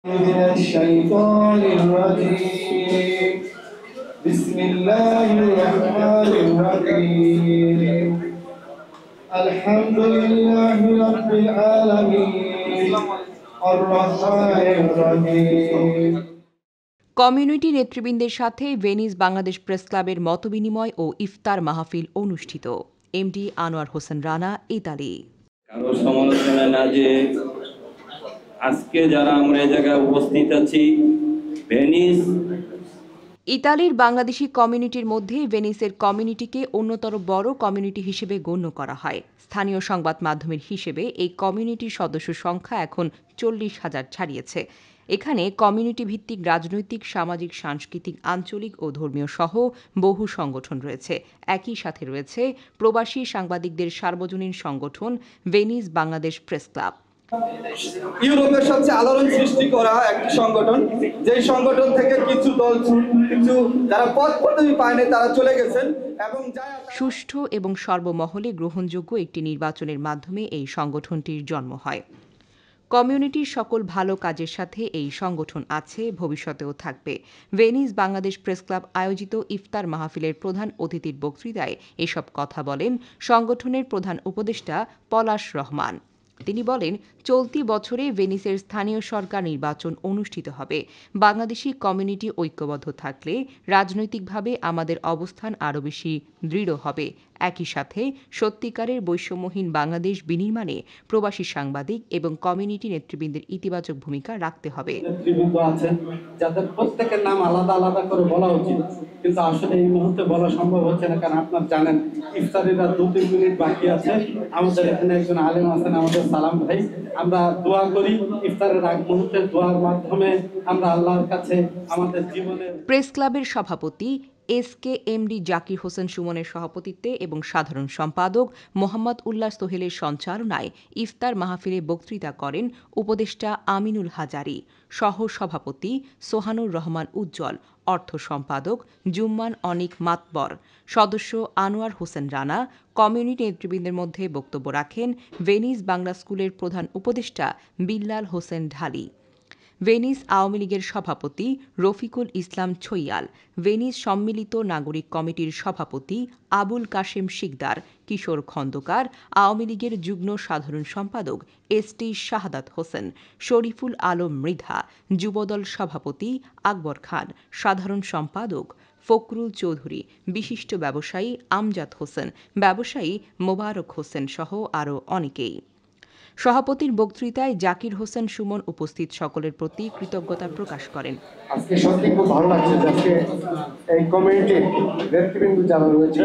من الشيطان الرجيم بسم الله الرحمن الرحيم الحمد لله رب العالمين الرحمن الرحيم community নেতৃবৃন্দের সাথে Venice Bangladesh press ক্লাবের মতবিনিময় ও ইফতার মাহফিল অনুষ্ঠিত। MD Anwar Hossain Rana, Italy. কারো সমালোচনা না যে আজকে যারা আমরা এই জায়গায় উপস্থিত আছি ভেনিস ইতালির বাংলাদেশি কমিউনিটির মধ্যে ভেনিসের কমিউনিটিকে অন্যতর বড় কমিউনিটি হিসেবে গণ্য করা হয়। স্থানীয় সংবাদ মাধ্যমের হিসেবে এই কমিউনিটির সদস্য সংখ্যা এখন 40,000 ছাড়িয়েছে। এখানে কমিউনিটি ভিত্তিক রাজনৈতিক, সামাজিক, সাংস্কৃতিক, আঞ্চলিক ও ধর্মীয় সহ বহু সংগঠন রয়েছে। একই সাথে রয়েছে প্রবাসী সাংবাদিকদের সার্বজনীন সংগঠন ভেনিস বাংলাদেশ প্রেস ক্লাব। ইউরোপের সবচেয়ে আলোড়ন সৃষ্টি করা একটি সংগঠন, যেই সংগঠন থেকে কিছু দল কিছু যারা পদ পদবি পায়নি তারা চলে গেছেন এবং সুষ্ঠু এবং সর্বমহলে গ্রহণযোগ্য একটি নির্বাচনের মাধ্যমে এই সংগঠনটির জন্ম হয়। কমিউনিটির সকল ভালো কাজের সাথে এই সংগঠন আছে, ভবিষ্যতেও থাকবে। ভেনিস বাংলাদেশ প্রেস ক্লাব আয়োজিত ইফতার মাহফিলের প্রধান অতিথির বক্তৃতায় এসব কথা বলেন সংগঠনের প্রধান উপদেষ্টা পলাশ রহমান। তিনি বলেন, চলতি বছরে ভেনিসের স্থানীয় সরকার নির্বাচন অনুষ্ঠিত হবে। বাংলাদেশি কমিউনিটি ঐক্যবদ্ধ থাকলে রাজনৈতিকভাবে আমাদের অবস্থান আরও বেশি দৃঢ় হবে। একই সাথে সত্যিকারের বৈষম্যহীন বাংলাদেশ বিনির্মাণে প্রবাসী সাংবাদিক এবং কমিউনিটি নেতৃবৃন্দের ইতিবাচক ভূমিকা রাখতে হবে। নেতৃবৃন্দ আছেন যাদের প্রত্যেকের নাম আলাদা আলাদা করে বলা উচিত, কিন্তু আসলে এই মুহূর্তে বলা সম্ভব হচ্ছে না, কারণ আপনারা জানেন ইফতারিরা 2-3 মিনিট বাকি আছে। আমাদের এখানে একজন আলেম আছেন, আমাদের সালাম ভাই। আমরা দোয়া করি, ইফতারের আগ মুহূর্তে দোয়ার মাধ্যমে আমরা আল্লাহর কাছে আমাদের জীবনের। প্রেস ক্লাবের সভাপতি এমডি জাকির হোসেন সুমনের সভাপতিত্বে এবং সাধারণ সম্পাদক মোহাম্মদ উল্লাহ সোহেলের সঞ্চালনায় ইফতার মাহফিলে বক্তৃতা করেন উপদেষ্টা আমিনুল হাজারী, সহ সভাপতি সোহানুর রহমান উজ্জ্বল, অর্থ সম্পাদক জুম্মান অনিক মাতবর, সদস্য আনোয়ার হোসেন রানা। কমিউনিটি নেতৃবৃন্দের মধ্যে বক্তব্য রাখেন ভেনিস বাংলা স্কুলের প্রধান উপদেষ্টা বিল্লাল হোসেন ঢালি, ভেনিস আওয়ামী লীগের সভাপতি রফিকুল ইসলাম ছৈয়াল, ভেনিস সম্মিলিত নাগরিক কমিটির সভাপতি আবুল কাশেম শিকদার, কিশোর খন্দকার, আওয়ামী লীগের যুগ্ম সাধারণ সম্পাদক এসটি শাহাদাত হোসেন, শরীফুল আলম মৃধা, যুবদল সভাপতি আকবর খান, সাধারণ সম্পাদক ফকরুল চৌধুরী, বিশিষ্ট ব্যবসায়ী আমজাদ হোসেন, ব্যবসায়ী মোবারক হোসেন সহ আরও অনেকেই। সভাপতির বক্তৃতায় জাকির হোসেন সুমন উপস্থিত সকলের প্রতি কৃতজ্ঞতা প্রকাশ করেন। আজকে সত্যি খুব ভালো লাগছে যে আজকে এই কমিউনিটির নেতৃবৃন্দ যারা রয়েছে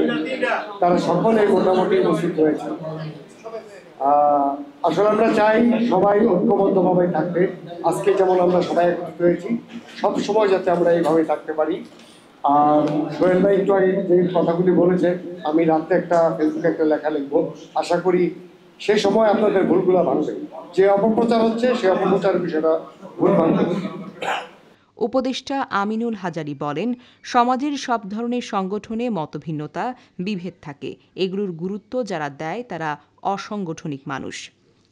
তারা সকলে মোটামুটি উপস্থিত হয়েছে। আসলে আমরা চাই সবাই ঐক্যবদ্ধভাবে থাকবে। আজকে যেমন আমরা সবাই একত্রিত হয়েছি, সব সময় যাতে আমরা এইভাবে থাকতে পারি। আর সোহেল ভাই একটু আগে যে কথাগুলি বলেছে, আমি রাত্রে ফেসবুকে একটা লেখা লিখবো। আশা করি সেই সময় আপনাদের ভুলগুলো ভাঙবে। যে অপপ্রচার হচ্ছে সেই অপপ্রচার বিষয়টা ভুল ভাঙবে। উপদেষ্টা আমিনুল হাজারী বলেন, সমাজের সব ধরনের সংগঠনে মতভিন্নতা, বিভেদ থাকে। এগুলোর গুরুত্ব যারা দেয় তারা অসাংগঠনিক মানুষ।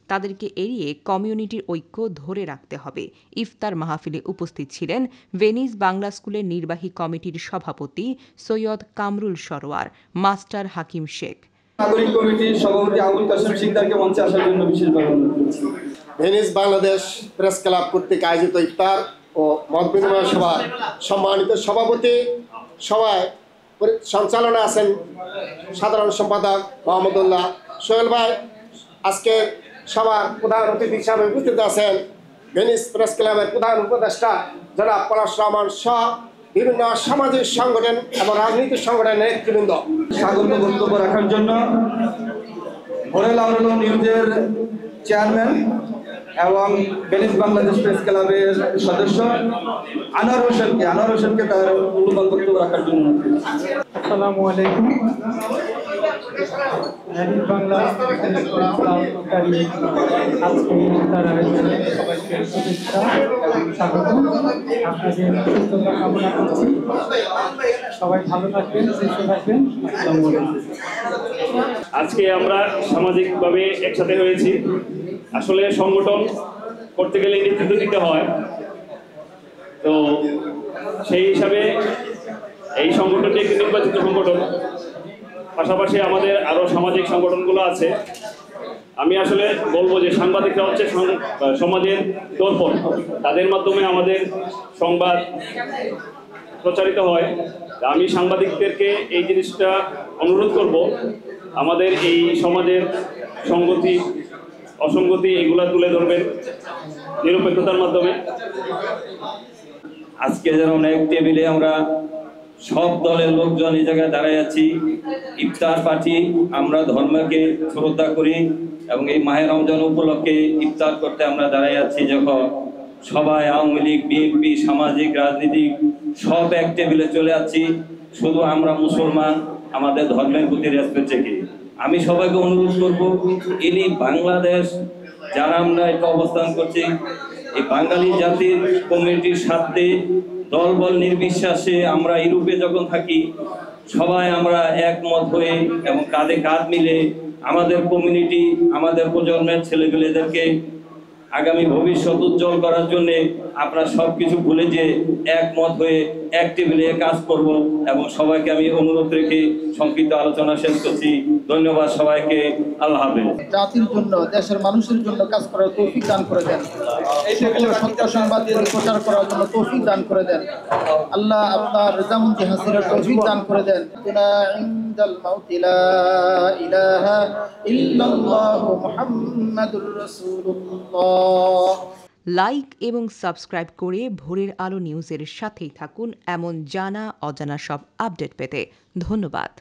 তাদেরকে এড়িয়ে কমিউনিটির ঐক্য ধরে রাখতে হবে। ইফতার মাহফিলে উপস্থিত ছিলেন ভেনিস বাংলা স্কুলের নির্বাহী কমিটির সভাপতি সৈয়দ কামরুল সরোয়ার, মাস্টার হাকিম শেখ। নাগরিক কমিটির সভাপতি আবুল কাশেম শিকদারকে মঞ্চে আসার জন্য বিশেষভাবে অনুরোধ করছি। ভেনিস বাংলাদেশ প্রেস ক্লাব কর্তৃক আয়োজিত ইফতার ও মত বিনিময় সভার সম্মানিত সভাপতি, সভায় সঞ্চালনা আছেন সাধারণ সম্পাদক মোহাম্মদুল্লাহ সোহেল ভাই। আজকে সভার প্রধান অতিথি হিসাবে উপস্থিত আছেন ভেনিস প্রেস ক্লাবের প্রধান উপদেষ্টা জনাব পলাশ রহমান সহ বিভিন্ন সামাজিক সংগঠন এবং রাজনৈতিক সংগঠনের নেতৃবৃন্দ। স্বাগত বক্তব্য রাখার জন্য ভোরেল আলোড়ন নিউজের চেয়ারম্যান এবং ভেনিস বাংলাদেশ প্রেস ক্লাবের সদস্য আনোয়ার হোসেনকে তার মূল্যবান বক্তব্য রাখার জন্য। আসসালামু আলাইকুম। ভেনিস বাংলা প্রেস ক্লাব আজকে ইফতার আয়োজনে সবাইকে শুভেচ্ছা এবং স্বাগত। আপনাদের সুস্থতা কামনা করছি। সবাই ভালো থাকবেন, সুস্থ থাকবেন। আসসালামু আলাইকুম। আজকে আমরা সামাজিকভাবে একসাথে হয়েছি। আসলে সংগঠন করতে গেলে নেতৃত্ব দিতে হয়। তো সেই হিসাবে এই সংগঠনটি একটি নির্বাচিত সংগঠন, পাশাপাশি আমাদের আরও সামাজিক সংগঠনগুলো আছে। আমি আসলে বলবো যে সাংবাদিকরা হচ্ছে সমাজের দর্পণ, তাদের মাধ্যমে আমাদের সংবাদ প্রচারিত হয়। আমি সাংবাদিকদেরকে এই জিনিসটা অনুরোধ করব, আমাদের এই সমাজের সংগতি অসঙ্গতি এগুলা তুলে ধরবেন নিরপেক্ষতার মাধ্যমে। আজকে যেমন এক টেবিলে আমরা সব দলের লোকজন এই জায়গায় দাঁড়ায় আছি, ইফতার পার্টি, আমরা ধর্মকে শ্রদ্ধা করি এবং এই মাহে রমজান উপলক্ষে ইফতার করতে আমরা দাঁড়ায় আছি। যখন সবাই আওয়ামী লীগ, বিএনপি, সামাজিক, রাজনীতিক সব এক টেবিলে চলে আছি, শুধু আমরা মুসলমান আমাদের ধর্মের প্রতি রেসপেক্ট রেখে। আমি সবাইকে অনুরোধ করব, ইনি বাংলাদেশ যারা আমরা এটা অবস্থান করছি, এই বাঙালি জাতির কমিউনিটির সাথে দলবল নির্বিশ্বাসে আমরা ইউরোপে যখন থাকি সবাই আমরা একমত হয়ে এবং কাঁধে কাঁধ মিলে আমাদের কমিউনিটি, আমাদের প্রজন্মের ছেলেপেলেদেরকে আগামী ভবিষ্যৎ উজ্জ্বল করার জন্য আমরা সবকিছু ভুলে যে একমত হয়ে এক টেবিলে কাজ করব। এবং সবাইকে আমি অনুরোধ রেখে সংক্ষিপ্ত আলোচনা শেষ করছি। ধন্যবাদ সবাইকে। আল্লাহ হাফেজ। জাতির জন্য, দেশের মানুষের জন্য কাজ করার তৌফিক দান করে দেন। এই সকল সত্য সংবাদ প্রচার করার জন্য তৌফিক দান করে দেন। আল্লাহ আপনার রেজামন্দি হাসিলের তৌফিক দান করে দেন। ইনদাল মাউতি লা ইলাহা ইল্লাল্লাহু মুহাম্মাদুর রাসূলুল্লাহ। লাইক এবং সাবস্ক্রাইব করে ভোরের আলো নিউজের সাথেই থাকুন এমন জানা অজানা সব আপডেট পেতে। ধন্যবাদ।